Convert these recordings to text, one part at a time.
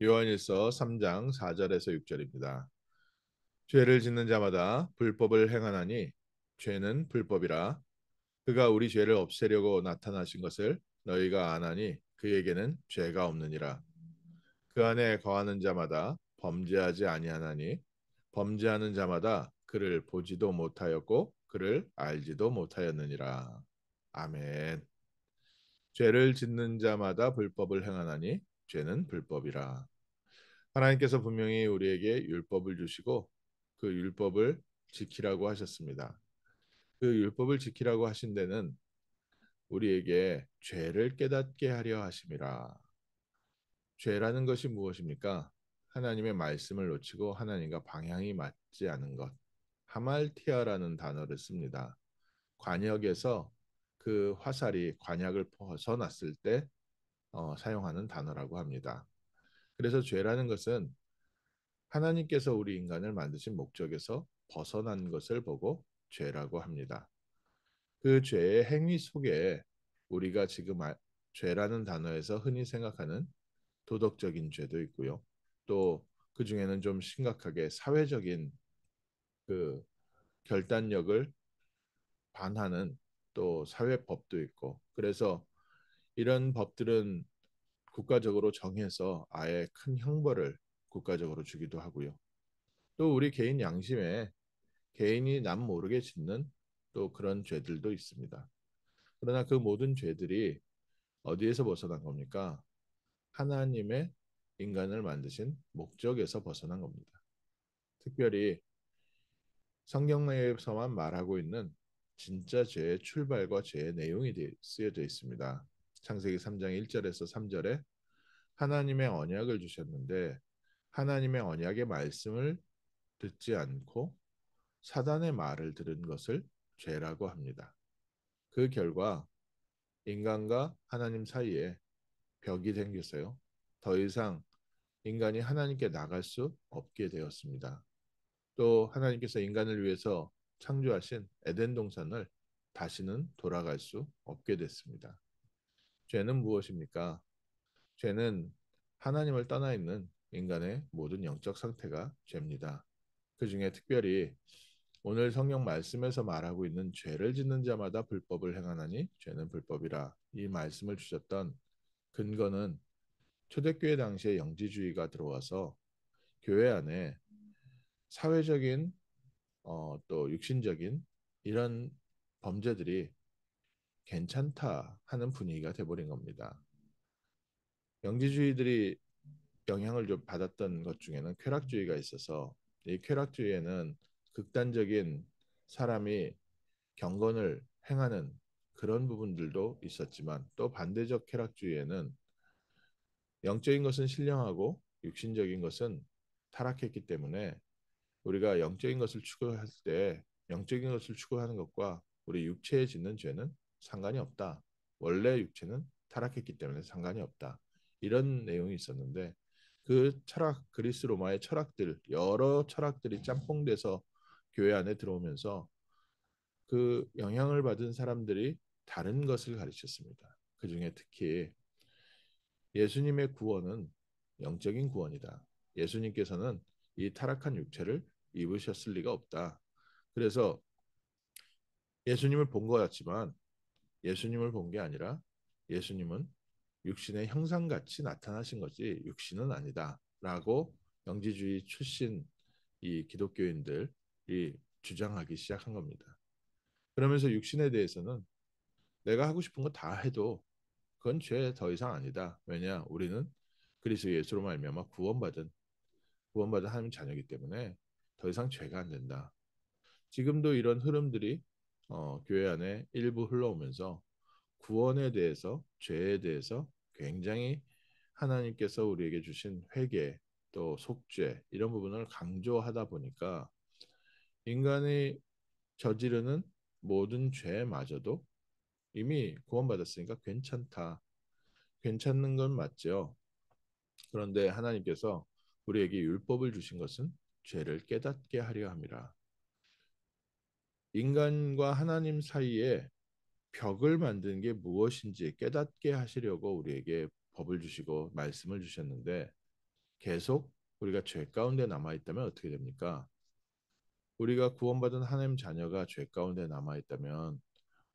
요한일서 3장 4절에서 6절입니다. 죄를 짓는 자마다 불법을 행하나니 죄는 불법이라. 그가 우리 죄를 없애려고 나타나신 것을 너희가 아나니 그에게는 죄가 없느니라. 그 안에 거하는 자마다 범죄하지 아니하나니 범죄하는 자마다 그를 보지도 못하였고 그를 알지도 못하였느니라. 아멘. 죄를 짓는 자마다 불법을 행하나니 죄는 불법이라. 하나님께서 분명히 우리에게 율법을 주시고 그 율법을 지키라고 하셨습니다. 그 율법을 지키라고 하신 데는 우리에게 죄를 깨닫게 하려 하심이라. 죄라는 것이 무엇입니까? 하나님의 말씀을 놓치고 하나님과 방향이 맞지 않은 것. 하말티아라는 단어를 씁니다. 관역에서 그 화살이 관약을 벗어났을 때 사용하는 단어라고 합니다. 그래서 죄라는 것은 하나님께서 우리 인간을 만드신 목적에서 벗어난 것을 보고 죄라고 합니다. 그 죄의 행위 속에 우리가 지금 죄라는 단어에서 흔히 생각하는 도덕적인 죄도 있고요. 또 그 중에는 좀 심각하게 사회적인 그 결단력을 반하는 또 사회법도 있고 그래서 이런 법들은 국가적으로 정해서 아예 큰 형벌을 국가적으로 주기도 하고요. 또 우리 개인 양심에 개인이 남 모르게 짓는 또 그런 죄들도 있습니다. 그러나 그 모든 죄들이 어디에서 벗어난 겁니까? 하나님의 인간을 만드신 목적에서 벗어난 겁니다. 특별히 성경에서만 말하고 있는 진짜 죄의 출발과 죄의 내용이 쓰여져 있습니다. 창세기 3장 1절에서 3절에 하나님의 언약을 주셨는데 하나님의 언약의 말씀을 듣지 않고 사단의 말을 들은 것을 죄라고 합니다. 그 결과 인간과 하나님 사이에 벽이 생겼어요. 더 이상 인간이 하나님께 나갈 수 없게 되었습니다. 또 하나님께서 인간을 위해서 창조하신 에덴 동산을 다시는 돌아갈 수 없게 됐습니다. 죄는 무엇입니까? 죄는 하나님을 떠나 있는 인간의 모든 영적 상태가 죄입니다. 그 중에 특별히 오늘 성경 말씀에서 말하고 있는 죄를 짓는 자마다 불법을 행하나니 죄는 불법이라 이 말씀을 주셨던 근거는 초대교회 당시에 영지주의가 들어와서 교회 안에 사회적인 또 육신적인 이런 범죄들이 괜찮다 하는 분위기가 돼버린 겁니다. 영지주의들이 영향을 좀 받았던 것 중에는 쾌락주의가 있어서 이 쾌락주의에는 극단적인 사람이 경건을 행하는 그런 부분들도 있었지만 또 반대적 쾌락주의에는 영적인 것은 신령하고 육신적인 것은 타락했기 때문에 우리가 영적인 것을 추구할 때 영적인 것을 추구하는 것과 우리 육체에 짓는 죄는 상관이 없다. 원래 육체는 타락했기 때문에 상관이 없다. 이런 내용이 있었는데 그 철학 그리스 로마의 철학들 여러 철학들이 짬뽕돼서 교회 안에 들어오면서 그 영향을 받은 사람들이 다른 것을 가르쳤습니다. 그 중에 특히 예수님의 구원은 영적인 구원이다. 예수님께서는 이 타락한 육체를 입으셨을 리가 없다. 그래서 예수님을 본 것 같지만 예수님을 본 게 아니라 예수님은 육신의 형상같이 나타나신 거지 육신은 아니다. 라고 영지주의 출신 이 기독교인들이 주장하기 시작한 겁니다. 그러면서 육신에 대해서는 내가 하고 싶은 거 다 해도 그건 죄 더 이상 아니다. 왜냐? 우리는 그리스도 예수로 말미암아 구원받은 하나님 자녀이기 때문에 더 이상 죄가 안 된다. 지금도 이런 흐름들이 교회 안에 일부 흘러오면서 구원에 대해서 죄에 대해서 굉장히 하나님께서 우리에게 주신 회개 또 속죄 이런 부분을 강조하다 보니까 인간이 저지르는 모든 죄마저도 이미 구원받았으니까 괜찮다. 괜찮은 건 맞죠. 그런데 하나님께서 우리에게 율법을 주신 것은 죄를 깨닫게 하려 함이라. 인간과 하나님 사이에 벽을 만드는 게 무엇인지 깨닫게 하시려고 우리에게 법을 주시고 말씀을 주셨는데 계속 우리가 죄 가운데 남아 있다면 어떻게 됩니까? 우리가 구원받은 하나님 자녀가 죄 가운데 남아 있다면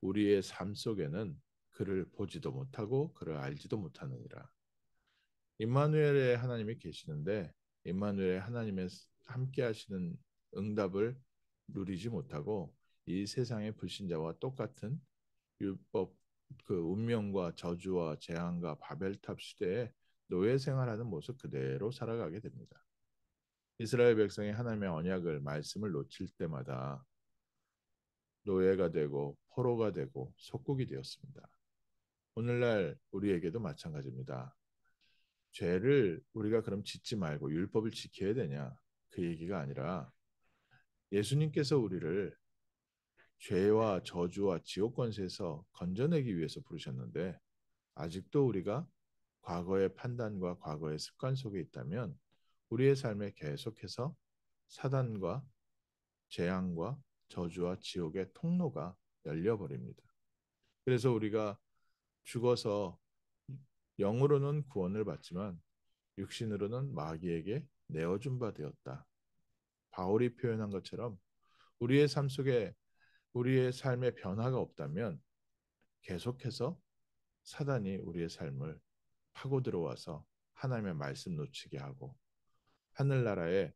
우리의 삶 속에는 그를 보지도 못하고 그를 알지도 못하느니라. 임마누엘의 하나님이 계시는데 임마누엘의 하나님의 함께 하시는 응답을 누리지 못하고 이 세상의 불신자와 똑같은 율법 그 운명과 저주와 재앙과 바벨탑 시대에 노예 생활하는 모습 그대로 살아가게 됩니다. 이스라엘 백성이 하나님의 언약을 말씀을 놓칠 때마다 노예가 되고 포로가 되고 속국이 되었습니다. 오늘날 우리에게도 마찬가지입니다. 죄를 우리가 그럼 짓지 말고 율법을 지켜야 되냐? 그 얘기가 아니라 예수님께서 우리를 죄와 저주와 지옥 권세에서 건져내기 위해서 부르셨는데 아직도 우리가 과거의 판단과 과거의 습관 속에 있다면 우리의 삶에 계속해서 사단과 재앙과 저주와 지옥의 통로가 열려버립니다. 그래서 우리가 죽어서 영으로는 구원을 받지만 육신으로는 마귀에게 내어준 바 되었다. 바울이 표현한 것처럼 우리의 삶 속에 우리의 삶의 변화가 없다면 계속해서 사단이 우리의 삶을 파고 들어와서 하나님의 말씀 놓치게 하고 하늘나라의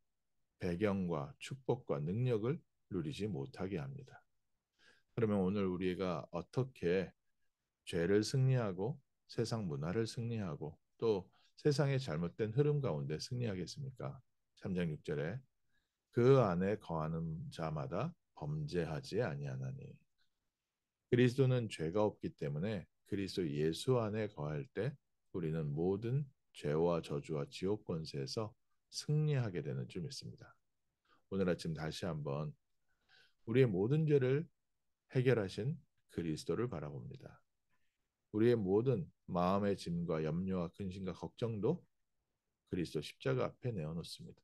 배경과 축복과 능력을 누리지 못하게 합니다. 그러면 오늘 우리가 어떻게 죄를 승리하고 세상 문화를 승리하고 또 세상의 잘못된 흐름 가운데 승리하겠습니까? 3장 6절에 그 안에 거하는 자마다 범죄하지 아니하나니. 그리스도는 죄가 없기 때문에 그리스도 예수 안에 거할 때 우리는 모든 죄와 저주와 지옥 권세에서 승리하게 되는 줄 믿습니다. 오늘 아침 다시 한번 우리의 모든 죄를 해결하신 그리스도를 바라봅니다. 우리의 모든 마음의 짐과 염려와 근심과 걱정도 그리스도 십자가 앞에 내어놓습니다.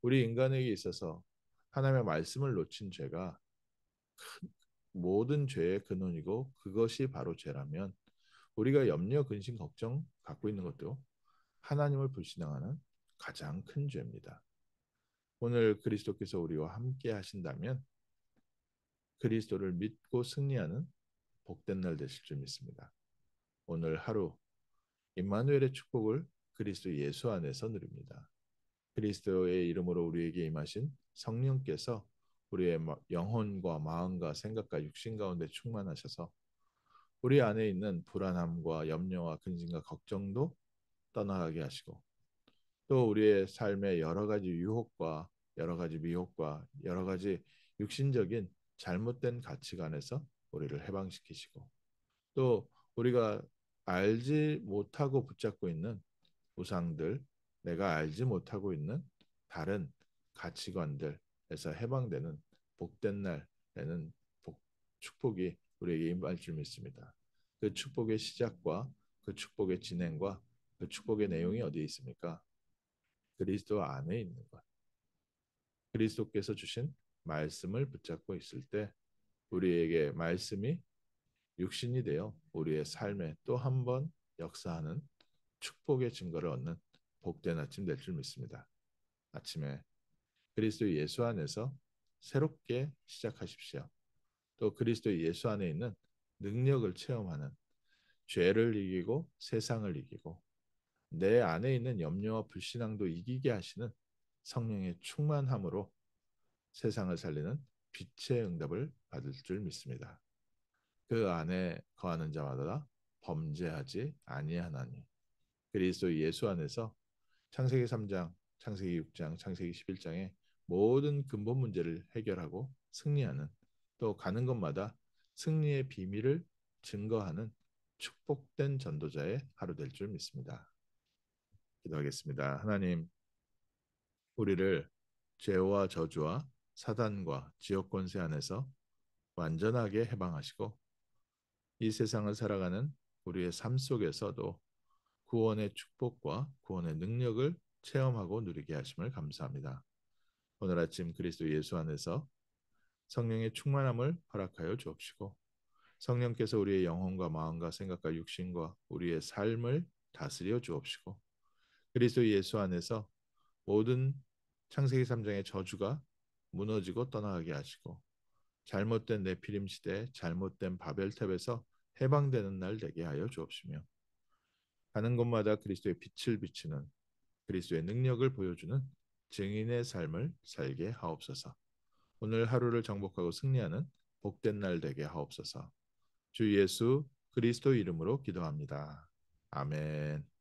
우리 인간에게 있어서 하나님의 말씀을 놓친 죄가 모든 죄의 근원이고 그것이 바로 죄라면 우리가 염려, 근심, 걱정 갖고 있는 것도 하나님을 불신앙하는 가장 큰 죄입니다. 오늘 그리스도께서 우리와 함께 하신다면 그리스도를 믿고 승리하는 복된 날 되실 줄 믿습니다. 오늘 하루 임마누엘의 축복을 그리스도 예수 안에서 누립니다. 그리스도의 이름으로 우리에게 임하신 성령께서 우리의 영혼과 마음과 생각과 육신 가운데 충만하셔서 우리 안에 있는 불안함과 염려와 근심과 걱정도 떠나가게 하시고 또 우리의 삶의 여러 가지 유혹과 여러 가지 미혹과 여러 가지 육신적인 잘못된 가치관에서 우리를 해방시키시고 또 우리가 알지 못하고 붙잡고 있는 우상들, 내가 알지 못하고 있는 다른 가치관들에서 해방되는 복된 날에는 축복이 우리에게 임할 줄 믿습니다. 그 축복의 시작과 그 축복의 진행과 그 축복의 내용이 어디에 있습니까? 그리스도 안에 있는 것. 그리스도께서 주신 말씀을 붙잡고 있을 때 우리에게 말씀이 육신이 되어 우리의 삶에 또 한 번 역사하는 축복의 증거를 얻는 복된 아침 될 줄 믿습니다. 아침에 그리스도 예수 안에서 새롭게 시작하십시오. 또 그리스도 예수 안에 있는 능력을 체험하는 죄를 이기고 세상을 이기고 내 안에 있는 염려와 불신앙도 이기게 하시는 성령의 충만함으로 세상을 살리는 빛의 응답을 받을 줄 믿습니다. 그 안에 거하는 자마다 범죄하지 아니하나니. 그리스도 예수 안에서 창세기 3장, 창세기 6장, 창세기 11장의 모든 근본 문제를 해결하고 승리하는 또 가는 곳마다 승리의 비밀을 증거하는 축복된 전도자의 하루 될 줄 믿습니다. 기도하겠습니다. 하나님, 우리를 죄와 저주와 사단과 지옥 권세 안에서 완전하게 해방하시고 이 세상을 살아가는 우리의 삶 속에서도 구원의 축복과 구원의 능력을 체험하고 누리게 하심을 감사합니다. 오늘 아침 그리스도 예수 안에서 성령의 충만함을 허락하여 주옵시고 성령께서 우리의 영혼과 마음과 생각과 육신과 우리의 삶을 다스려 주옵시고 그리스도 예수 안에서 모든 창세기 3장의 저주가 무너지고 떠나가게 하시고 잘못된 네피림 시대, 잘못된 바벨탑에서 해방되는 날 되게 하여 주옵시며 가는 곳마다 그리스도의 빛을 비추는 그리스도의 능력을 보여주는 증인의 삶을 살게 하옵소서. 오늘 하루를 정복하고 승리하는 복된 날 되게 하옵소서. 주 예수 그리스도 이름으로 기도합니다. 아멘.